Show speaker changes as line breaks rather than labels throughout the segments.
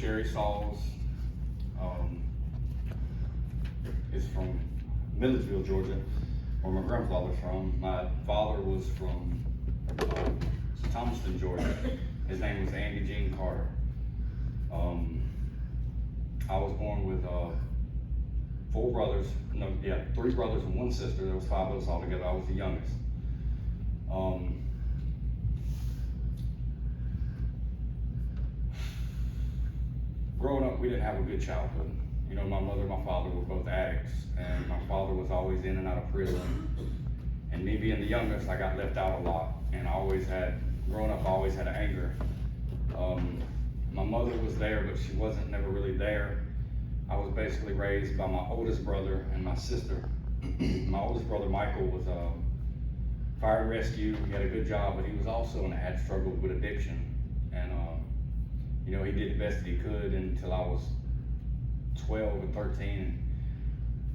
Sauls. Is from Milledgeville, Georgia, where my grandfather's from. My father was from Thomaston, Georgia. His name was Andy Gene Carter. I was born with three brothers and one sister. There was 5 of us all together. I was the youngest. Growing up, we didn't have a good childhood. You know, my mother and my father were both addicts, and my father was always in and out of prison. And me being the youngest, I got left out a lot, and growing up, I always had anger. My mother was there, but she wasn't never really there. I was basically raised by my oldest brother and my sister. My oldest brother, Michael, was fire and rescue. He had a good job, but he was also had struggled with addiction. And you know, he did the best that he could until I was 12 or 13, and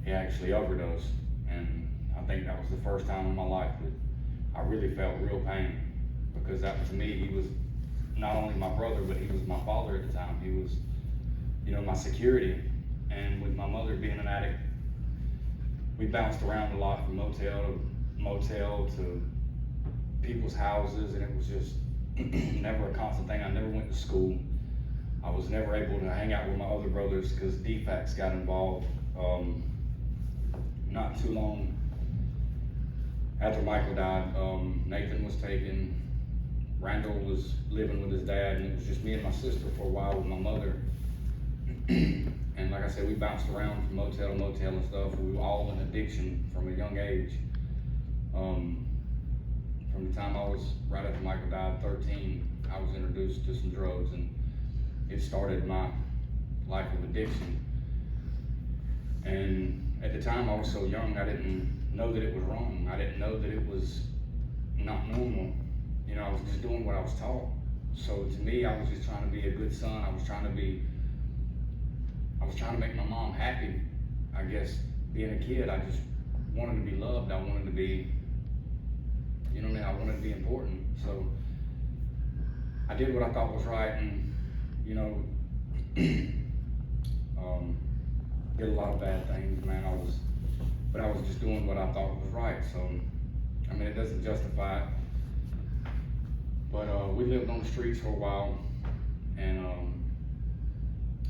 he actually overdosed. And I think that was the first time in my life that I really felt real pain, because that was me. He was not only my brother, but he was my father at the time. He was, you know, my security. And with my mother being an addict, we bounced around a lot from motel to motel to people's houses, and it was just never a constant thing. I never went to school. I was never able to hang out with my other brothers because DFACs got involved. Not too long after Michael died, Nathan was taken. Randall was living with his dad, and it was just me and my sister for a while with my mother. And like I said, we bounced around from motel to motel and stuff. We were all in addiction from a young age. From the time I was, right after Michael died, 13, I was introduced to some drugs, and it started my life of addiction. And at the time I was so young, I didn't know that it was wrong. I didn't know that it was not normal. You know, I was just doing what I was taught. So to me, I was just trying to be a good son. I was trying to make my mom happy. I guess being a kid, I just wanted to be loved. I wanted to be, you know, I wanted to be important. So I did what I thought was right, and you know, did a lot of bad things, man. But I was just doing what I thought was right. So, I mean, it doesn't justify it. But we lived on the streets for a while, and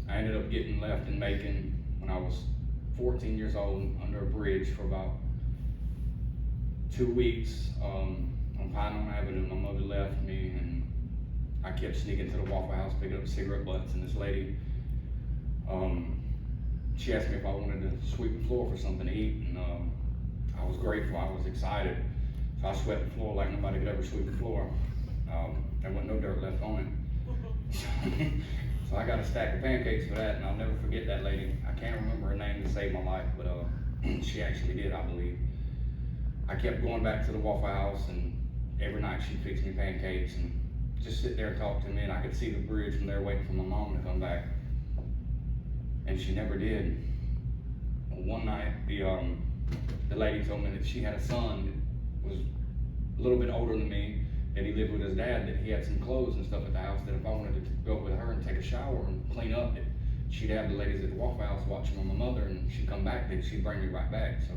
I ended up getting left in Macon when I was 14 years old under a bridge for about 2 weeks on Pineland Avenue. My mother left me, and I kept sneaking to the Waffle House, picking up cigarette butts, and this lady, she asked me if I wanted to sweep the floor for something to eat, and I was grateful, I was excited. So I swept the floor like nobody could ever sweep the floor. There wasn't no dirt left on it. So I got a stack of pancakes for that, and I'll never forget that lady. I can't remember her name to save my life, but she actually did, I believe. I kept going back to the Waffle House, and every night she'd fix me pancakes and just sit there and talk to me, and I could see the bridge from there waiting for my mom to come back. And she never did. One night, the lady told me that she had a son that was a little bit older than me, and he lived with his dad, that he had some clothes and stuff at the house, that if I wanted to go with her and take a shower and clean up, that she'd have the ladies at the Waffle House watching on my mother, and she'd come back, then she'd bring me right back. So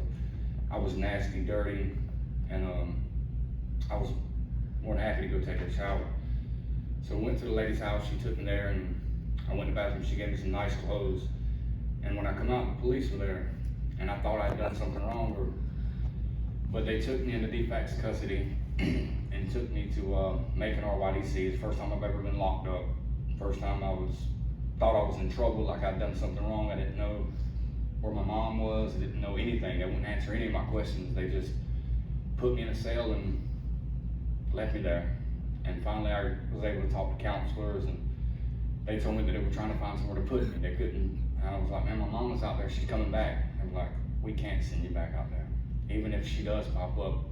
I was nasty, dirty, and I was more than happy to go take a shower. So we went to the lady's house, she took me there, and I went to the bathroom, she gave me some nice clothes. And when I come out, the police were there, and I thought I'd done something wrong, but they took me into DFAC's custody and took me to Macon RYDC. It's the first time I've ever been locked up. First time I thought I was in trouble, like I'd done something wrong. I didn't know where my mom was, I didn't know anything. They wouldn't answer any of my questions. They just put me in a cell and left me there. And finally I was able to talk to counselors, and they told me that they were trying to find somewhere to put me. They couldn't. And I was like, man, my mom was out there, she's coming back. They were like, we can't send you back out there. Even if she does pop up,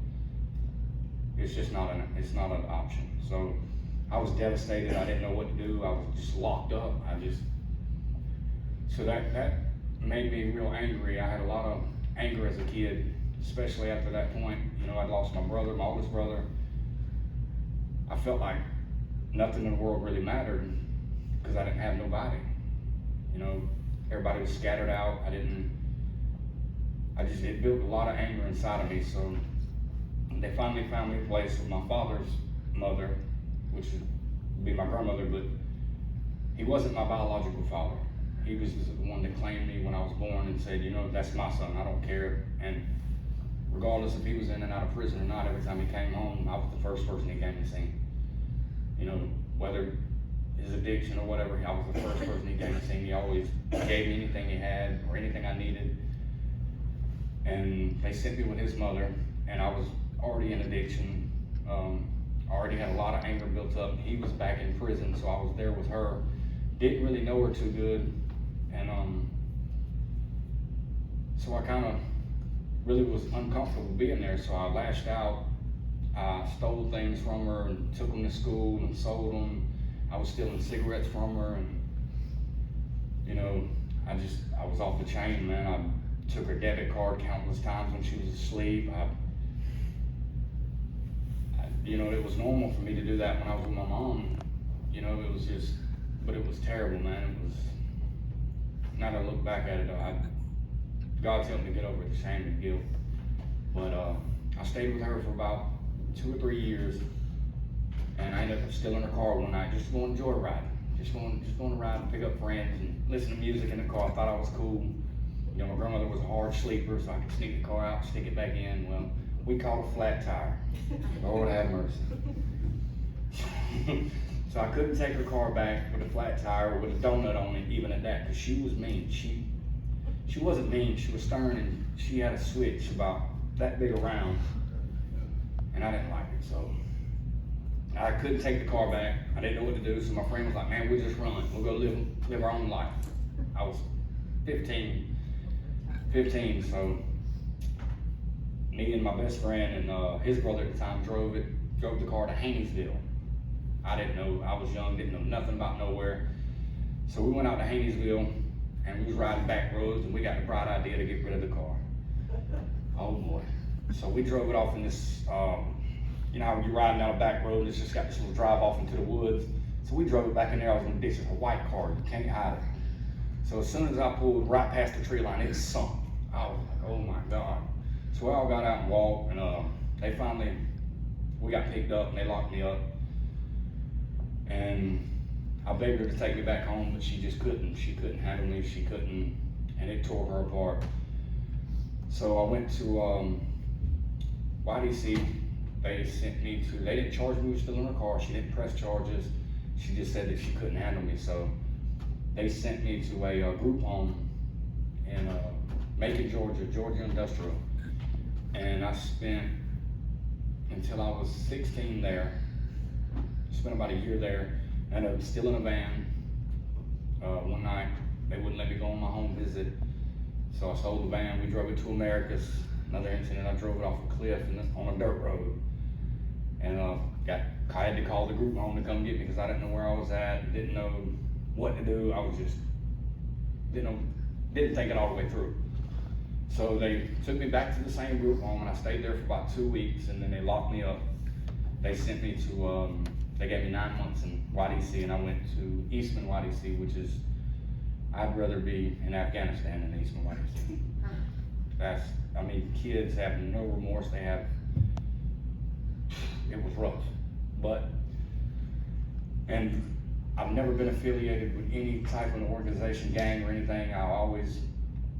it's just not an option. So I was devastated. I didn't know what to do. I was just locked up. So that made me real angry. I had a lot of anger as a kid, especially after that point. You know, I'd lost my brother, my oldest brother. I felt like nothing in the world really mattered. because I didn't have nobody. You know, everybody was scattered out. It built a lot of anger inside of me. So they finally found me a place with my father's mother, which would be my grandmother, but he wasn't my biological father. He was the one that claimed me when I was born and said, you know, that's my son, I don't care. And regardless if he was in and out of prison or not, every time he came home, I was the first person he came to see. You know, whether his addiction or whatever, I was the first person he came to see. He always gave me anything he had or anything I needed. And they sent me with his mother, and I was already in addiction. I already had a lot of anger built up. He was back in prison, so I was there with her. Didn't really know her too good, and so I kind of really was uncomfortable being there. So I lashed out. I stole things from her and took them to school and sold them. I was stealing cigarettes from her, and you know, I was off the chain, man. I took her debit card countless times when she was asleep. You know, it was normal for me to do that when I was with my mom. You know, it was just, but it was terrible, man. It was, now that I look back at it, God's helped me get over the shame and guilt. But I stayed with her for about 2 or 3 years, and I ended up still in her car one night, just going joyriding, just going to ride and pick up friends and listen to music in the car. I thought I was cool. You know, my grandmother was a hard sleeper, so I could sneak the car out, stick it back in. Well, we caught a flat tire. Lord have mercy. So I couldn't take her car back with a flat tire with a donut on it, even at that, because she was mean. She wasn't mean, she was stern, and she had a switch about that big around, and I didn't like it. So I couldn't take the car back. I didn't know what to do, so my friend was like, man, we'll just run. We'll go live our own life. I was 15, so me and my best friend and his brother at the time drove the car to Haynesville. I didn't know, I was young, didn't know nothing about nowhere. So we went out to Haynesville, and we was riding back roads, and we got the bright idea to get rid of the car. Oh boy. So we drove it off in this, you know how you're riding down a back road, and it's just got this little drive off into the woods. So we drove it back in there. I was gonna ditch it, a white car, you can't hide it. So as soon as I pulled right past the tree line, it sunk. I was like, oh my God. So we all got out and walked, and we got picked up and they locked me up. And I begged her to take me back home, but she just couldn't. She couldn't handle me, she couldn't, and it tore her apart. So I went to YDC. They sent me to, they didn't charge me, we were still in her car. She didn't press charges. She just said that she couldn't handle me. So they sent me to a group home in Macon, Georgia Industrial. And I spent, until I was 16 there, spent about a year there, and I was still in a van. One night, they wouldn't let me go on my home visit, so I sold the van. We drove it to Americus. Another incident, I drove it off a cliff on a dirt road, and I had to call the group home to come get me because I didn't know where I was at, didn't know what to do. I was just didn't think it all the way through. So they took me back to the same group home, and I stayed there for about 2 weeks, and then they locked me up. They sent me to, they gave me 9 months in YDC, and I went to Eastman YDC, which is, I'd rather be in Afghanistan than Eastman YDC. I mean, kids have no remorse. It was rough. And I've never been affiliated with any type of organization, gang, or anything. I always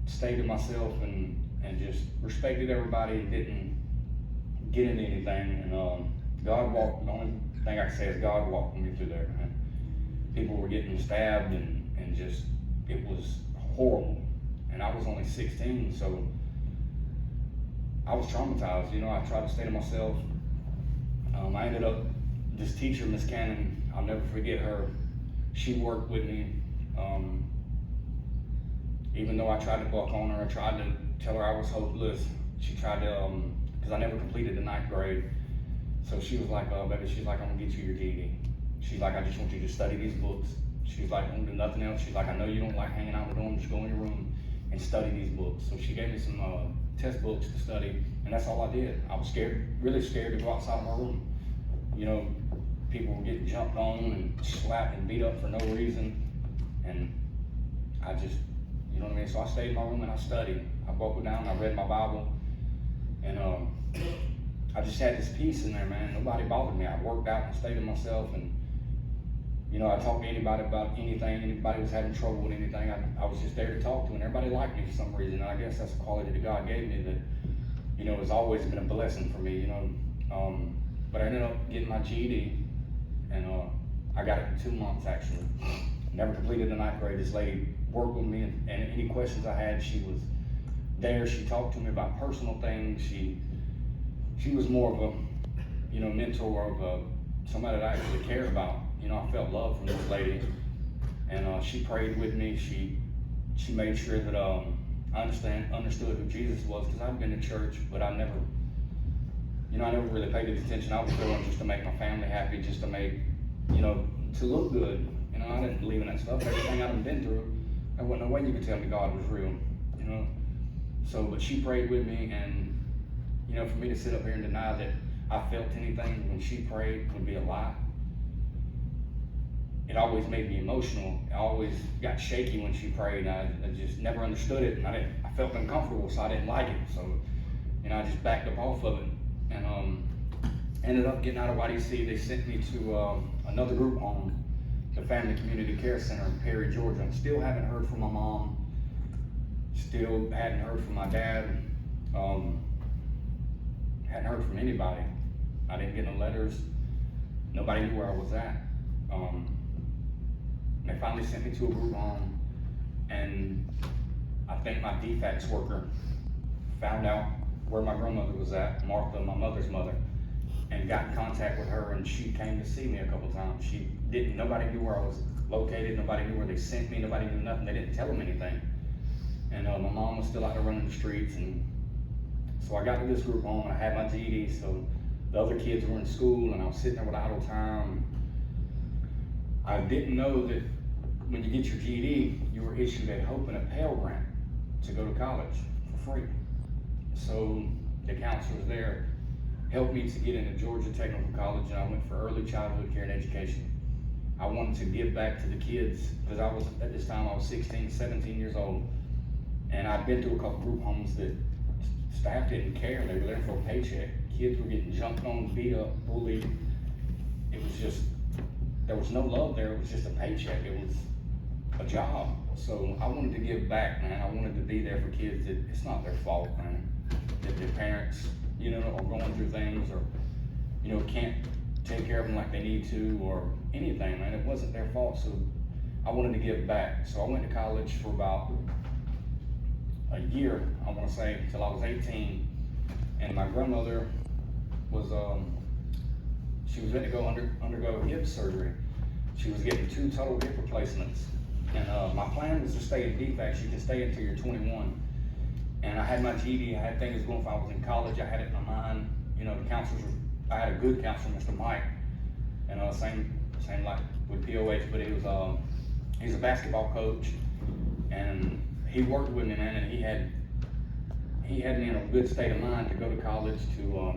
stayed to myself and just respected everybody and didn't get into anything. And the only thing I can say is God walked me through there, man. People were getting stabbed and just, it was horrible. And I was only 16, so I was traumatized. You know, I tried to stay to myself. I ended up, this teacher, Miss Cannon, I'll never forget her. She worked with me. Even though I tried to buck on her, I tried to tell her I was hopeless. She tried to, because I never completed the 9th grade. So she was like, baby, she's like, I'm gonna get you your GED. She's like, I just want you to study these books. She's like, don't do nothing else. She's like, I know you don't like hanging out in the dorm, just go in your room and study these books. So she gave me some test books to study, and that's all I did. I was scared, really scared to go outside of my room. You know, people were getting jumped on and slapped and beat up for no reason. And I just, you know what I mean? So I stayed in my room and I studied. I buckled down, I read my Bible, and I just had this peace in there, man. Nobody bothered me. I worked out and stayed to myself, and you know, I talked to anybody about anything. Anybody was having trouble with anything, I was just there to talk to, and everybody liked me for some reason. And I guess that's a quality that God gave me that, you know, has always been a blessing for me, you know. But I ended up getting my GED, and I got it in 2 months actually. Never completed the 9th grade. This lady worked with me, and any questions I had, she was there. She talked to me about personal things. She was more of a, you know, mentor of somebody that I actually cared about. You know, I felt love from this lady, and she prayed with me. She made sure that I understood who Jesus was, because I'd been to church, but I never really paid attention. I was going just to make my family happy, just to make, you know, to look good. You know, I didn't believe in that stuff. Everything I'd been through, there wasn't no way you could tell me God was real, you know. So, but she prayed with me, and, you know, for me to sit up here and deny that I felt anything when she prayed would be a lie. It always made me emotional. I always got shaky when she prayed. I just never understood it, and I felt uncomfortable, so I didn't like it. So, you know, I just backed up off of it, and ended up getting out of YDC. They sent me to another group home, the Family Community Care Center in Perry, Georgia. And still haven't heard from my mom. Still hadn't heard from my dad. Hadn't heard from anybody. I didn't get no letters. Nobody knew where I was at. They finally sent me to a group home, and I think my defects worker found out where my grandmother was at, Martha, my mother's mother, and got in contact with her, and she came to see me a couple times. Nobody knew where I was located, nobody knew where they sent me, nobody knew nothing. They didn't tell them anything. And my mom was still out there running the streets, and so I got to this group home, and I had my GED, so the other kids were in school, and I was sitting there with idle time. I didn't know that when you get your GED, you were issued a Hope and a Pell grant to go to college for free. So the counselors there helped me to get into Georgia Technical College, and I went for early childhood care and education. I wanted to give back to the kids, because at this time I was 16, 17 years old, and I'd been to a couple group homes that staff didn't care. They were there for a paycheck. Kids were getting jumped on, beat up, bullied. It was just, there was no love there. It was just a paycheck. It was a job. So I wanted to give back, man. I wanted to be there for kids that it's not their fault, man. That their parents, you know, are going through things, or, you know, can't take care of them like they need to, or anything, man. It wasn't their fault. So I wanted to give back. So I went to college for about a year, I want to say, until I was 18. And my grandmother was, she was ready to go undergo hip surgery. She was getting 2 total hip replacements. And my plan was to stay in defects. You can stay until you're 21. And I had my GED, I had things going. If I was in college, I had it in my mind. You know, the counselors I had a good counselor, Mr. Mike. And same like with POH, but he's a basketball coach. And he worked with me, man, and he had me in a good state of mind to go to college, to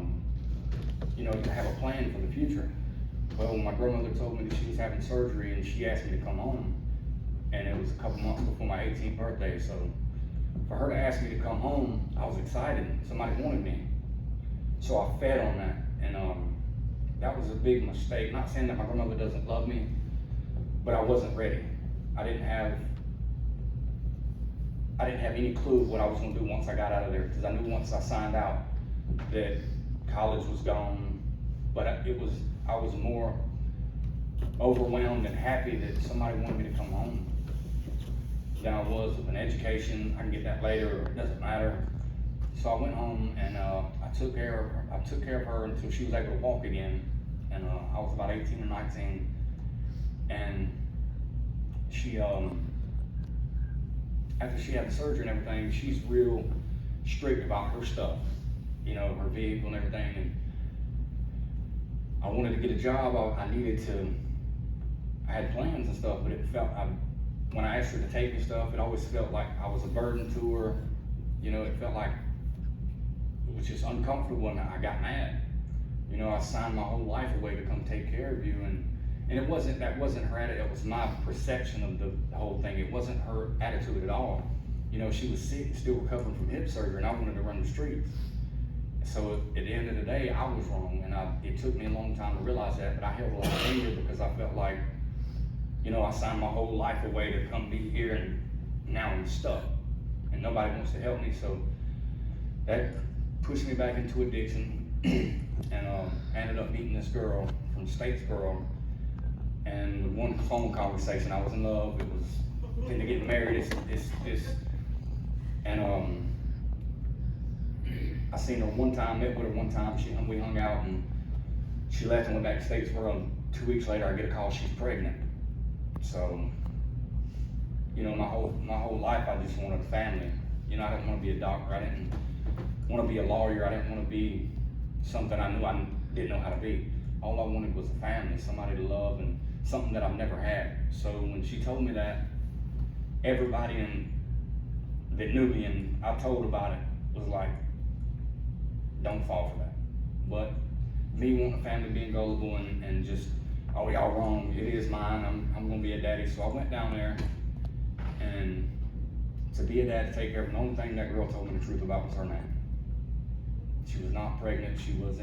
you know, to have a plan for the future. Well, my grandmother told me that she was having surgery, and she asked me to come home, and it was a couple months before my 18th birthday. So for her to ask me to come home, I was excited. Somebody wanted me, so I fed on that, and that was a big mistake. Not saying that my grandmother doesn't love me, but I wasn't ready. I didn't have any clue of what I was going to do once I got out of there, because I knew once I signed out that college was gone. But I was more overwhelmed and happy that somebody wanted me to come home than I was with an education. I can get that later, or it doesn't matter. So I went home, and I took care of her until she was able to walk again. And I was about 18 or 19, and she after she had the surgery and everything, she's real strict about her stuff, you know, her vehicle and everything. And I wanted to get a job. I had plans and stuff, but it felt, when I asked her to take me stuff, it always felt like I was a burden to her. You know, it felt like it was just uncomfortable, and I got mad. You know, I signed my whole life away to come take care of you, and that wasn't her attitude. It was my perception of the whole thing. It wasn't her attitude at all. You know, she was sick, still recovering from hip surgery, and I wanted to run the streets. So at the end of the day, I was wrong, and it took me a long time to realize that, but I held a lot of anger because I felt like, you know, I signed my whole life away to come be here, and now I'm stuck, and nobody wants to help me. So that pushed me back into addiction, and I ended up meeting this girl from Statesboro, and with one phone conversation, I was in love. It was into getting married, and I seen her one time, met with her one time. We hung out, and she left and went back to Statesboro. And 2 weeks later, I get a call she's pregnant. So, you know, my whole life, I just wanted a family. You know, I didn't want to be a doctor. I didn't want to be a lawyer. I didn't want to be something I knew I didn't know how to be. All I wanted was a family, somebody to love, and something that I've never had. So when she told me that, everybody that knew me and I told about it was like, don't fall for that. But me wanting a family, being gullible, and just, oh, y'all wrong, it is mine, I'm gonna be a daddy. So I went down there, and to be a dad, to take care of her, the only thing that girl told me the truth about was her name. She was not pregnant, she was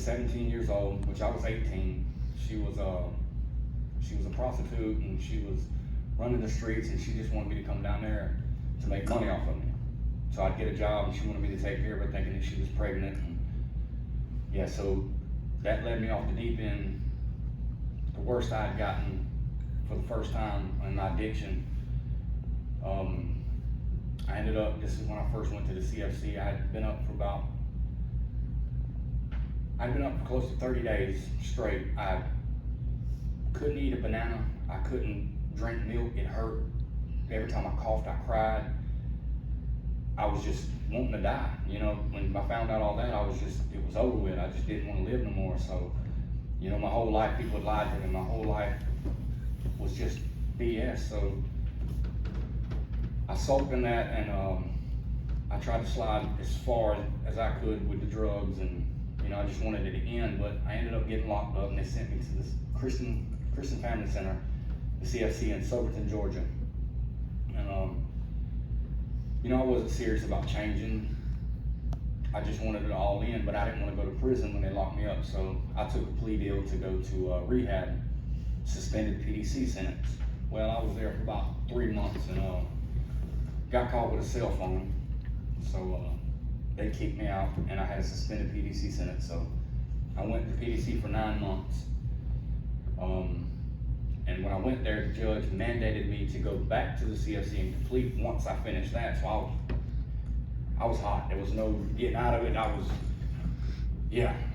17 years old, which I was 18. She was a prostitute, and she was running the streets, and she just wanted me to come down there to make money off of me. So I'd get a job, and she wanted me to take care of her, thinking that she was pregnant. And yeah, so that led me off the deep end. The worst I had gotten for the first time in my addiction. I ended up, this is when I first went to the CFC. I'd been up for close to 30 days straight. I couldn't eat a banana. I couldn't drink milk. It hurt. Every time I coughed, I cried. I was just wanting to die. You know, when I found out all that, it was over with. I just didn't want to live no more. So, you know, my whole life, people had lied to me. My whole life was just BS. So I sulked in that, and I tried to slide as far as I could with the drugs, and you know, I just wanted it to end. But I ended up getting locked up, and they sent me to this Christian Family Center, the CFC in Soberton, Georgia. And you know, I wasn't serious about changing. I just wanted it all in, but I didn't want to go to prison when they locked me up. So I took a plea deal to go to rehab, suspended PDC sentence. Well, I was there for about 3 months, and got caught with a cell phone. So they kicked me out, and I had a suspended PDC sentence. So I went to PDC for 9 months. And when I went there, the judge mandated me to go back to the CFC and complete once I finished that. So I was hot. There was no getting out of it. I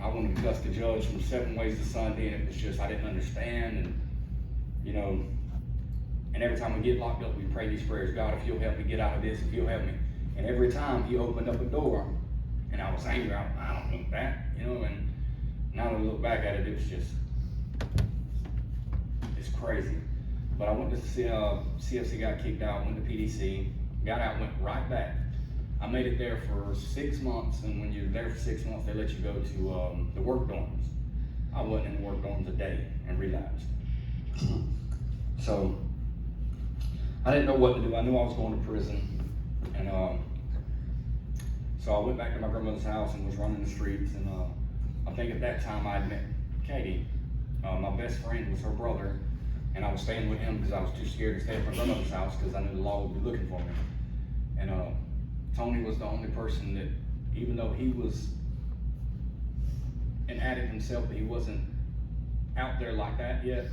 wanted to cuss the judge from 7 ways to Sunday, and it was just, I didn't understand. And, you know, and every time we get locked up, we pray these prayers: God, if you'll help me get out of this, if you'll help me. And every time he opened up a door, and I was angry, I don't look back, you know, and now that I look back at it, it was just, it's crazy. But I went to CFC, got kicked out, went to PDC, got out, went right back. I made it there for 6 months, and when you're there for 6 months, they let you go to the work dorms. I wasn't in the work dorms a day and relapsed. So I didn't know what to do. I knew I was going to prison, and so I went back to my grandmother's house and was running the streets. And I think at that time I had met Katie. My best friend was her brother, and I was staying with him because I was too scared to stay at my grandmother's house because I knew the law would be looking for me. And Tony was the only person that, even though he was an addict himself, but he wasn't out there like that yet,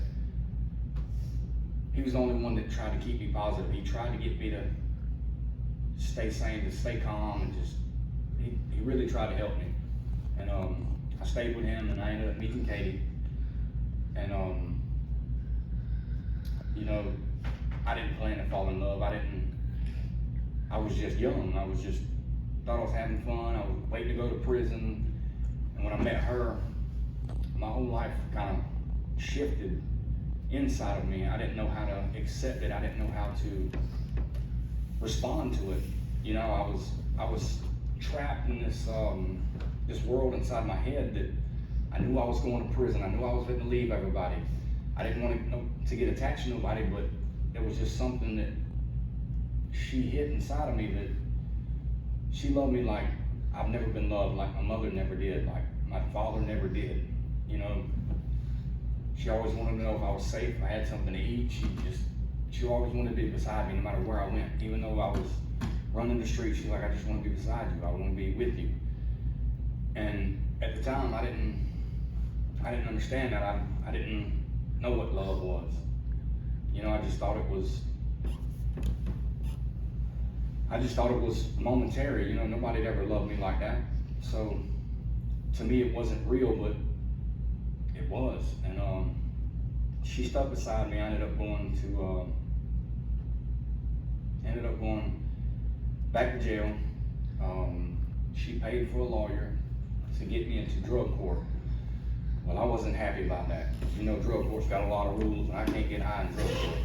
he was the only one that tried to keep me positive. He tried to get me to stay sane, to stay calm, and just, he really tried to help me. And I stayed with him, and I ended up meeting Katie. And you know, I didn't plan to fall in love. I was just young. Thought I was having fun. I was waiting to go to prison. And when I met her, my whole life kind of shifted inside of me. I didn't know how to accept it. I didn't know how to respond to it. You know, I was trapped in this this world inside my head that I knew I was going to prison. I knew I was going to leave everybody. I didn't want to get attached to nobody, but there was just something that she hit inside of me that she loved me like I've never been loved, like my mother never did, like my father never did. You know, she always wanted to know if I was safe, if I had something to eat. She always wanted to be beside me no matter where I went. Even though I was running the streets, she's like, I just want to be beside you. I want to be with you. And at the time, I didn't understand that. I didn't know what love was. You know, I just thought it was momentary. You know, nobody had ever loved me like that. So to me, it wasn't real, but it was. And she stuck beside me. I ended up going back to jail. She paid for a lawyer to get me into drug court. Well, I wasn't happy about that. You know, drug court's got a lot of rules, and I can't get high in drug court.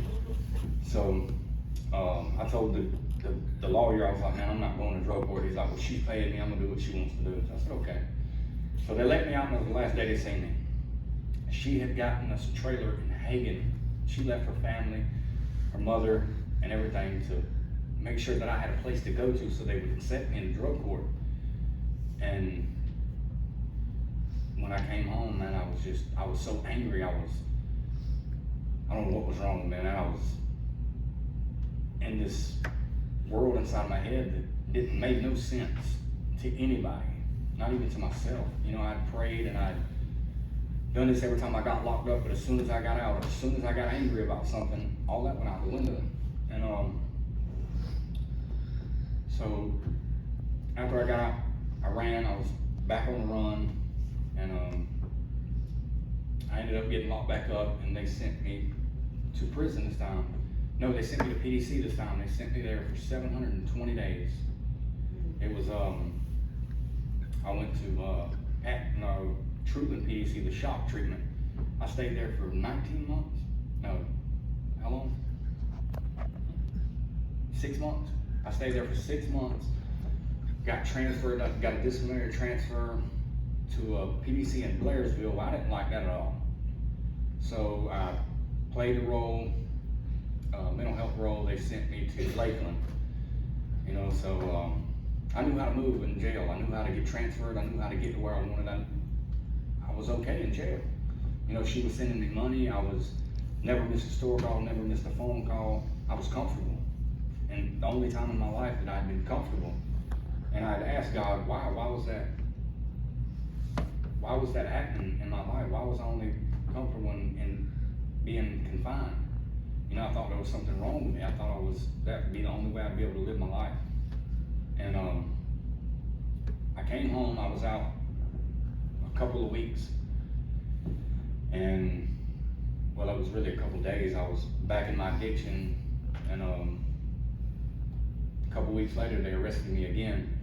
So I told the lawyer, I was like, man, I'm not going to drug court. He's like, well, she's paying me. I'm gonna do what she wants to do. So I said, okay. So they let me out, and it was the last day they seen me. She had gotten us a trailer in Hagen. She left her family, her mother, and everything to make sure that I had a place to go to so they would accept me in drug court. And when I came home, man, I was so angry. I don't know what was wrong with me, man. I was in this world inside my head that didn't make no sense to anybody, not even to myself. You know, I'd prayed and I'd done this every time I got locked up, but as soon as I got out, or as soon as I got angry about something, all that went out the window. And so after I got out, I ran. I was back on the run, and I ended up getting locked back up, and they sent me to prison this time. No, they sent me to PDC this time. They sent me there for 720 days. It was I went to Truthland PDC, the shock treatment. I stayed there for 19 months. No, how long? 6 months. I stayed there for 6 months. Got transferred, got a disciplinary transfer to a PDC in Blairsville. I didn't like that at all. So I played the role, mental health role. They sent me to Lakeland. You know, so I knew how to move in jail. I knew how to get transferred. I knew how to get to where I wanted. I was okay in jail. You know, she was sending me money. I was never missed a store call, never missed a phone call. I was comfortable. And the only time in my life that I'd been comfortable. And I'd asked God, why was that happening in my life? Why was I only comfortable in being confined? You know, I thought there was something wrong with me. I thought that would be the only way I'd be able to live my life. And I came home. I was out a couple of weeks, and well, it was really a couple of days. I was back in my addiction, and a couple of weeks later, they arrested me again.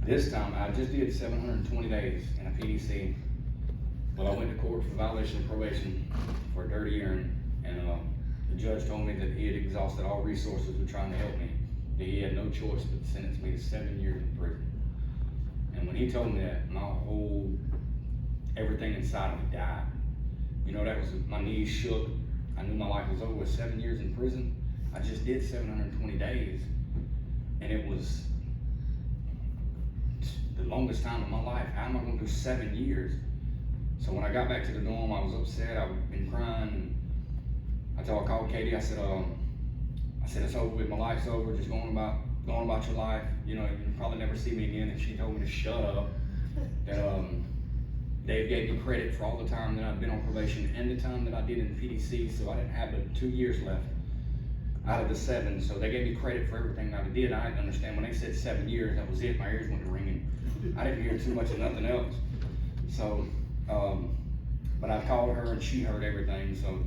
This time, I just did 720 days in a PDC. Well, I went to court for violation of probation for a dirty urine, and the judge told me that he had exhausted all resources with trying to help me. That he had no choice but to sentence me to 7 years in prison. And when he told me that, everything inside of me died. You know, my knees shook. I knew my life was over with 7 years in prison. I just did 720 days, and it was the longest time of my life. How am I going to do 7 years? So when I got back to the dorm, I was upset. I've been crying. And I called Katie. I said, it's over with. My life's over. Just going about your life. You know, you'll probably never see me again. And she told me to shut up. That Dave gave me credit for all the time that I've been on probation and the time that I did in PDC. So I didn't have but 2 years left out of the 7. So they gave me credit for everything that I did. I didn't understand when they said 7 years. That was it. My ears went ringing. I didn't hear too much of nothing else. So, but I called her and she heard everything. So,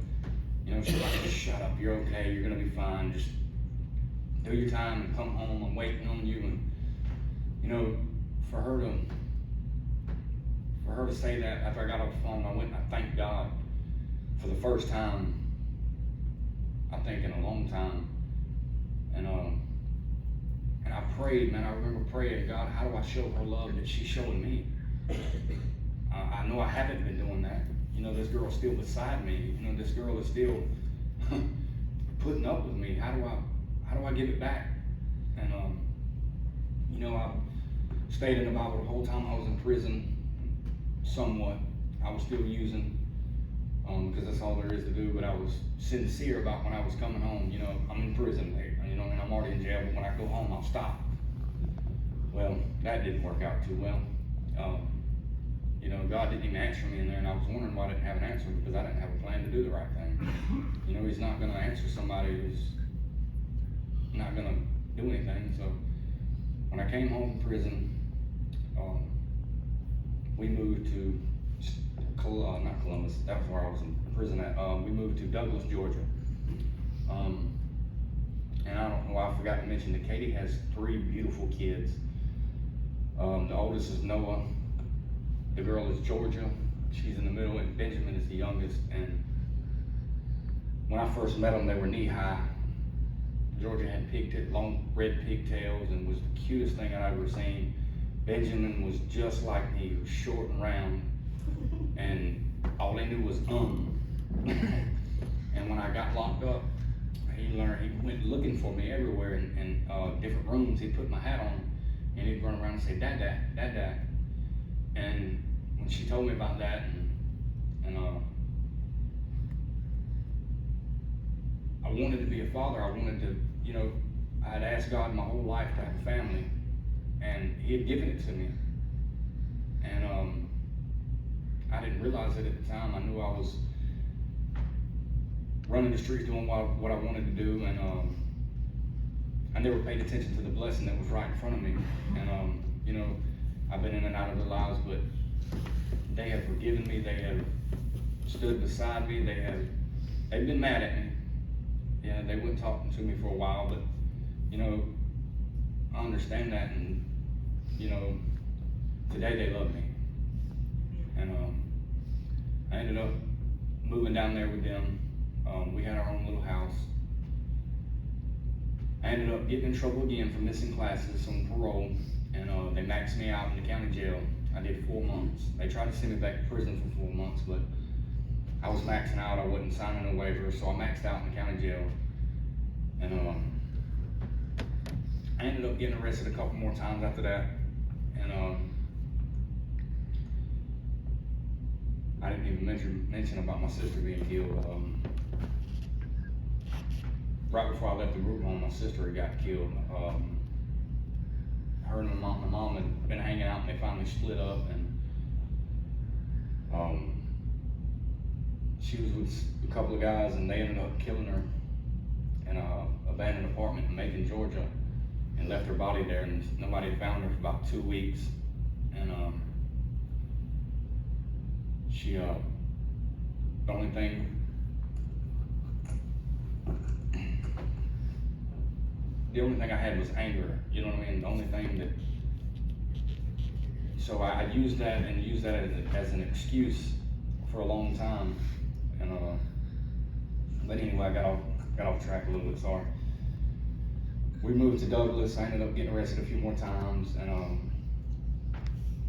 you know, she's like, just shut up. You're okay. You're gonna be fine. Just do your time and come home. I'm waiting on you. And you know, for her to say that after I got off the phone, I went and I thanked God for the first time, I think in a long time. And I prayed, man. I remember praying, God, how do I show her love that she's showing me? I know I haven't been doing that. You know, this girl's still beside me. You know, this girl is still putting up with me. How do I give it back? And you know, I stayed in the Bible the whole time I was in prison. Somewhat, I was still using, because that's all there is to do. But I was sincere about when I was coming home. You know, I'm in prison, you know, and I'm already in jail. But when I go home, I'll stop. Well, that didn't work out too well. You know, God didn't even answer me in there, and I was wondering why I didn't have an answer, because I didn't have a plan to do the right thing. You know, He's not going to answer somebody who's not going to do anything. So when I came home from prison, we moved to not Columbus. That was where I was in prison at. We moved to Douglas, Georgia. And I don't know why I forgot to mention that Katie has 3 beautiful kids. The oldest is Noah. The girl is Georgia. She's in the middle, and Benjamin is the youngest. And when I first met them, they were knee high. Georgia had long red pigtails and was the cutest thing I'd ever seen. Benjamin was just like me. He was short and round, and all he knew was And when I got locked up, he went looking for me everywhere in different rooms. He'd put my hat on, and he'd run around and say, "Dad, Dad, Dad, Dad." And when she told me about that, and I wanted to be a father. I wanted to, you know, I had asked God my whole life to have a family, and He had given it to me. And I didn't realize it at the time. I knew I was running the streets doing what I wanted to do, and I never paid attention to the blessing that was right in front of me. And you know, I've been in and out of their lives, but they have forgiven me. They have stood beside me. They've been mad at me. Yeah, they weren't talking to me for a while, but you know, I understand that, and you know, today they love me. And I ended up moving down there with them. We had our own little house. I ended up getting in trouble again for missing classes on parole, and they maxed me out in the county jail. I did 4 months. They tried to send me back to prison for 4 months, but I was maxing out. I wasn't signing a waiver, so I maxed out in the county jail. And I ended up getting arrested a couple more times after that. And I didn't even mention about my sister being killed. Right before I left the group home, my sister had got killed. Her and my mom had been hanging out, and they finally split up. And she was with a couple of guys, and they ended up killing her in an abandoned apartment in Macon, Georgia, and left her body there, and nobody had found her for about 2 weeks. And she, the only thing I had was anger, you know what I mean? The only thing that, so I used that as an excuse for a long time. And but anyway, I got off track a little bit, sorry. We moved to Douglas. I ended up getting arrested a few more times, and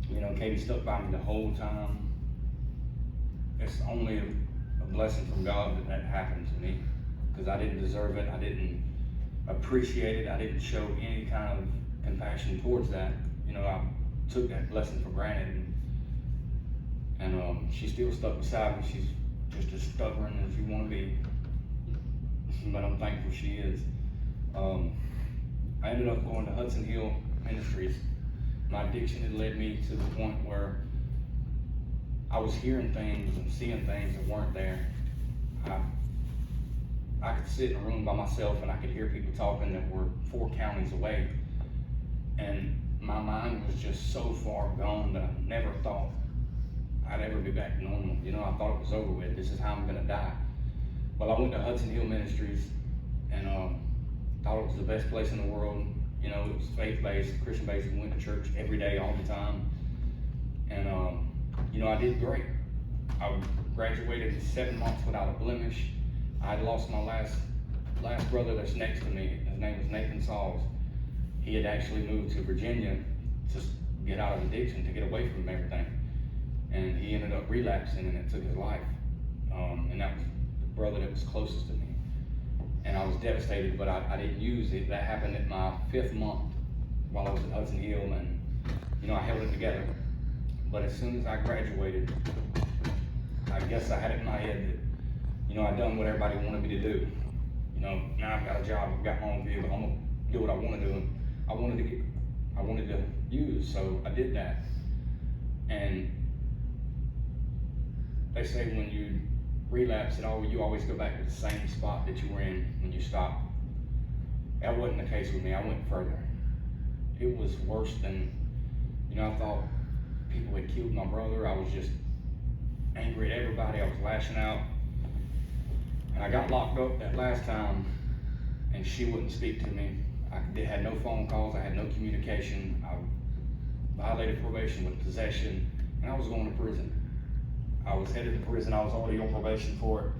you know, Katie stuck by me the whole time. It's only a blessing from God that happened to me, because I didn't deserve it. I didn't appreciate it. I didn't show any kind of compassion towards that. You know, I took that blessing for granted, and she still stuck beside me. She's just as stubborn as you want to be, but I'm thankful she is. I ended up going to Hudson Hill Ministries. My addiction had led me to the point where I was hearing things and seeing things that weren't there. I could sit in a room by myself, and I could hear people talking that were 4 counties away, and my mind was just so far gone that I never thought I'd ever be back to normal. You know, I thought it was over with. This is how I'm gonna die. Well, I went to Hudson Hill Ministries, and thought it was the best place in the world. You know, it was faith-based, Christian-based. We went to church every day, all the time. And you know, I did great. I graduated in 7 months without a blemish. I had lost my last brother that's next to me. His name was Sauls. He had actually moved to Virginia to get out of addiction, to get away from everything. And he ended up relapsing, and it took his life. And that was the brother that was closest to me. And I was devastated, but I didn't use it. That happened at my 5th month while I was at Hudson Hill, and I held it together. But as soon as I graduated, I guess I had it in my head that, I'd done what everybody wanted me to do. Now I've got a job, I've got my own vehicle, I'm gonna do what I want to do. And I wanted to use, so I did that. And they say when you relapse, you always go back to the same spot that you were in when you stopped. That wasn't the case with me. I went further. It was worse than, I thought people had killed my brother. I was just angry at everybody. I was lashing out. And I got locked up that last time, and she wouldn't speak to me. I had no phone calls. I had no communication. I violated probation with possession, and I was going to prison. I was headed to prison. I was already on probation for it.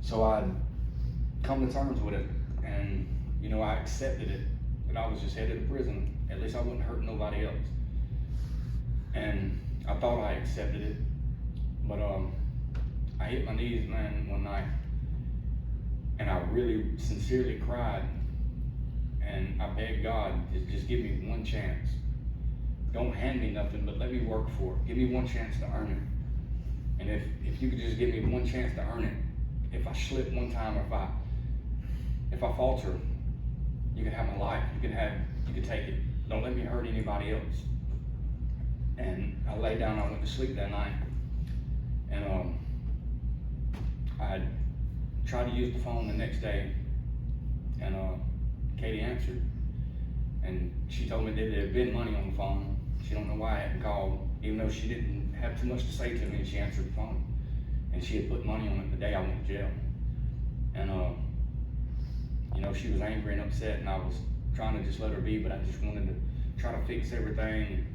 So I'd come to terms with it, and I accepted it, that I was just headed to prison. At least I wouldn't hurt nobody else. And I thought I accepted it, but I hit my knees, man, one night, and I really sincerely cried, and I begged God to just give me one chance. Don't hand me nothing, but let me work for it. Give me one chance to earn it. And if you could just give me one chance to earn it, if I slip one time, or if I falter, you can have my life. You can take it. Don't let me hurt anybody else. And I lay down, I went to sleep that night, and I tried to use the phone the next day, and Katie answered, and she told me that there had been money on the phone. She don't know why I hadn't called, even though she didn't have too much to say to me. She answered the phone, and she had put money on it the day I went to jail. And she was angry and upset, and I was trying to just let her be, but I just wanted to try to fix everything.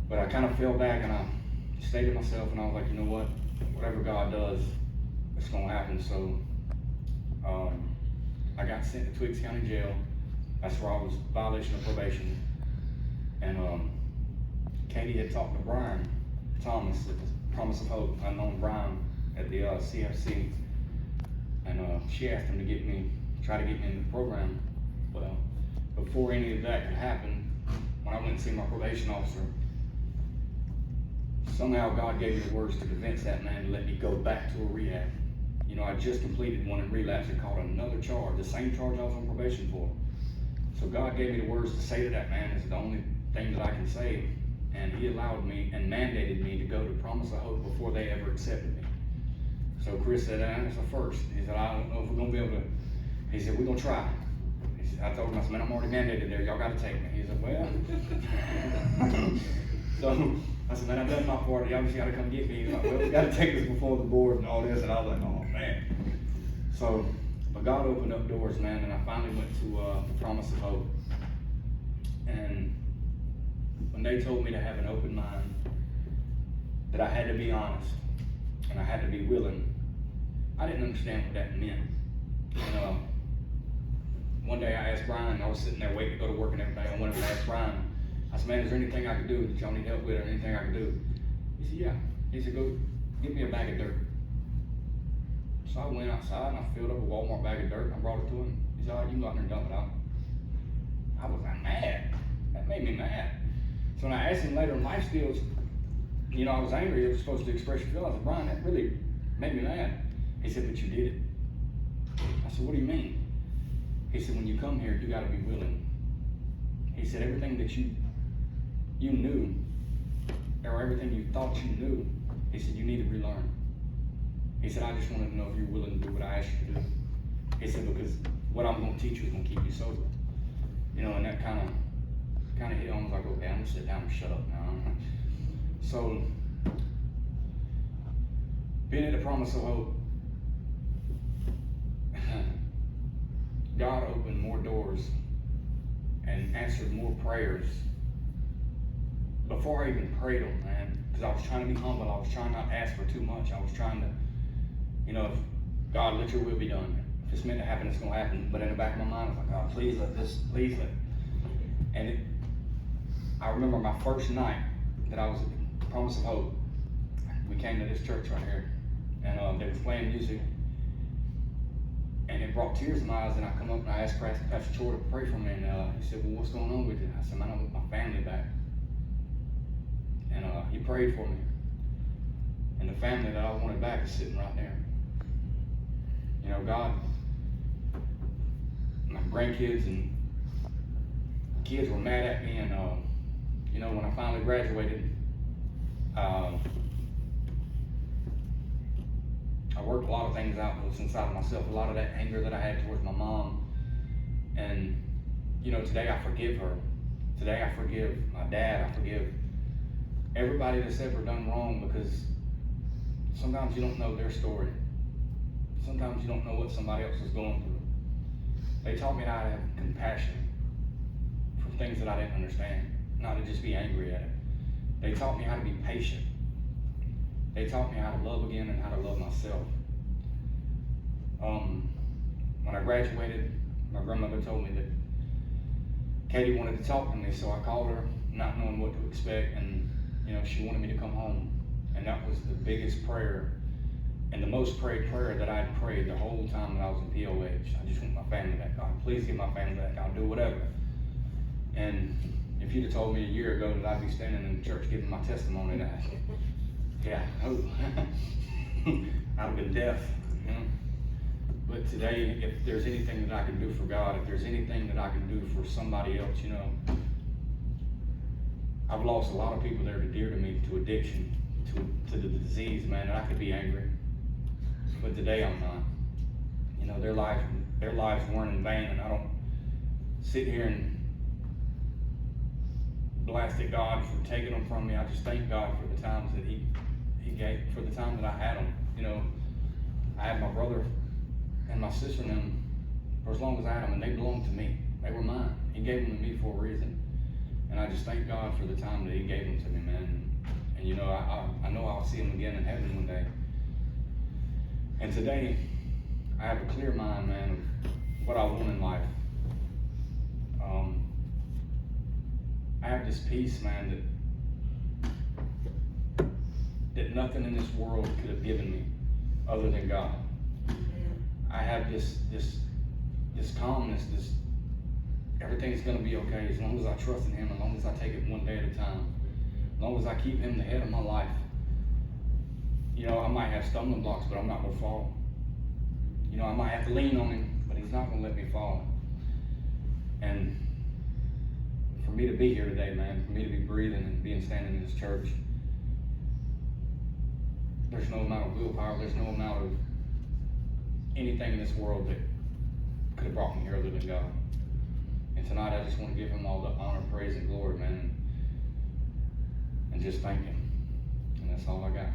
But I kind of fell back, and I stayed to myself, and I was like, you know what? Whatever God does, it's gonna happen. So I got sent to Twiggs County Jail. That's where I was violation of probation. And Katie had talked to Brian Thomas at the Promise of Hope. I known Brian at the CFC, and she asked him to try to get me in the program. Well, before any of that could happen, when I went and see my probation officer, somehow God gave me the words to convince that man to let me go back to a rehab. I just completed one in relapse and caught another charge, the same charge I was on probation for. So God gave me the words to say to that man. It's the only thing that I can say. And he allowed me and mandated me to go to Promise of Hope before they ever accepted me. So Chris said, that's the first. He said, I don't know if we're going to be able to. He said, we're going to try. I told him, I said, man, I'm already mandated there. Y'all got to take me. He said, well. So I said, man, I've done my part. Y'all just got to come get me. He's like, well, we got to take this before the board and all this. And I was like, oh, man. So, but God opened up doors, man, and I finally went to the Promise of Hope. And when they told me to have an open mind, that I had to be honest, and I had to be willing, I didn't understand what that meant. And one day I asked Brian, I was sitting there waiting to go to work and everything. I went up and asked Brian, I said, man, is there anything I can do that y'all need help with, or anything I can do? He said, yeah. He said, go get me a bag of dirt. So I went outside and I filled up a Walmart bag of dirt and I brought it to him. He said, all right, you can go out there and dump it out. I was like, mad. That made me mad. So when I asked him later in life skills, I was angry. I was supposed to express your feelings. I said, Brian, that really made me mad. He said, but you did it. I said, what do you mean? He said, when you come here, you got to be willing. He said, everything that you knew, or everything you thought you knew, he said, you need to relearn. He said, I just wanted to know if you're willing to do what I asked you to do. He said, because what I'm going to teach you is going to keep you sober. And that kind of hit on. I was like, okay, I'm going to sit down and shut up now. So, being at the Promise of Hope, God opened more doors and answered more prayers before I even prayed them, man. Because I was trying to be humble. I was trying not to ask for too much. I was trying to, if God, let your will be done. If it's meant to happen, it's going to happen. But in the back of my mind, I was like, God, please let. And I remember my first night that I was at Promise of Hope. We came to this church right here, and they was playing music, and it brought tears to my eyes. And I come up and I asked Pastor Chor to pray for me, and he said, "Well, what's going on with you?" I said, "Man, I want my family back." And he prayed for me, and the family that I wanted back is sitting right there. You know, God, my grandkids and kids were mad at me, and you know, when I finally graduated, I worked a lot of things out that was inside of myself, a lot of that anger that I had towards my mom. And, you know, today I forgive her. Today I forgive my dad. I forgive everybody that's ever done wrong, because sometimes you don't know their story. Sometimes you don't know what somebody else is going through. They taught me how to have compassion for things that I didn't understand, not to just be angry at it. They taught me how to be patient. They taught me how to love again and how to love myself. When I graduated, my grandmother told me that Katie wanted to talk to me, so I called her, not knowing what to expect, and you know, she wanted me to come home. And that was the biggest prayer and the most prayed prayer that I'd prayed the whole time that I was in POH. I just want my family back. God, please get my family back. I'll do whatever. And if you'd have told me a year ago that I'd be standing in the church giving my testimony, that, yeah, oh, I'd have been deaf, you know. But today, if there's anything that I can do for God, if there's anything that I can do for somebody else, you know, I've lost a lot of people that are dear to me to addiction, to the disease, man, and I could be angry. But today I'm not. You know, their lives weren't in vain, and I don't sit here and blast at God for taking them from me. I just thank God for the times that He gave, for the time that I had them. You know, I had my brother and my sister and them for as long as I had them, and they belonged to me. They were mine. He gave them to me for a reason. And I just thank God for the time that He gave them to me, man. And you know, I know I'll see them again in heaven one day. And today, I have a clear mind, man, of what I want in life. I have this peace, man, that nothing in this world could have given me other than God. I have this calmness, everything's gonna be okay as long as I trust in Him, as long as I take it one day at a time, as long as I keep Him the head of my life. You know, I might have stumbling blocks, but I'm not gonna fall. You know, I might have to lean on Him, but He's not gonna let me fall. And for me to be here today, man, for me to be breathing and being standing in this church, there's no amount of willpower, there's no amount of anything in this world that could have brought me here other than God. And tonight I just want to give Him all the honor, praise, and glory, man, and just thank Him. And that's all I got.